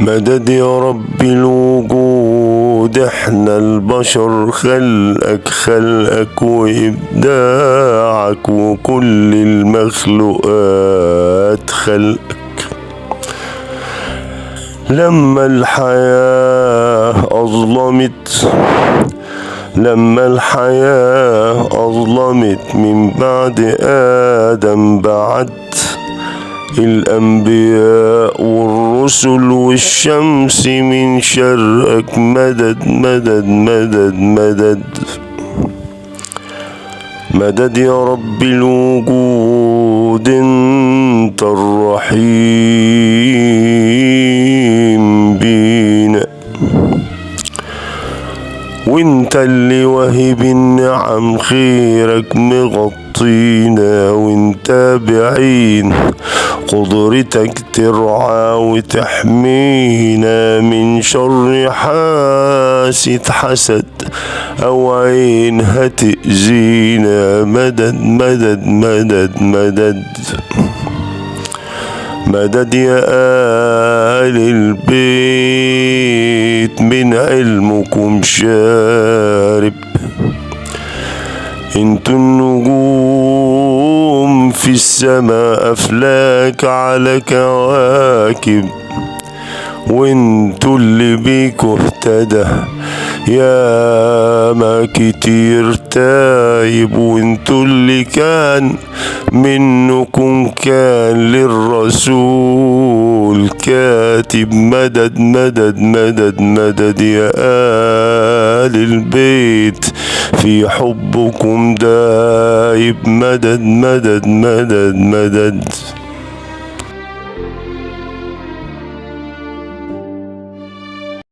مدد يا رب الوجود، احنا البشر خلقك وإبداعك، وكل المخلوقات خلقك. لما الحياة أظلمت من بعد آدم، بعت الأنبياء والرسل والشمس من شرقك. مدد مدد مدد مدد مدد يا رب الوجود، انت الرحيم بينا، وانت اللي وهب النعم، خيرك مغطينا، وانت بعين قدرتك ترعى وتحمينا من شر حاسد حسد أو عين هتأذينا. مدد مدد مدد مدد مدد يا آل البيت، من علمكم شارب، انتوا النجوم في السماء، أفلاك على كواكب، وانتوا اللي بيكوا اهتدى يا ما كتير تايب، وانتوا اللي كان منكم كان للرسول كاتب. مدد مدد مدد مدد يا آل البيت، في حبكم دايب. مدد مدد مدد مدد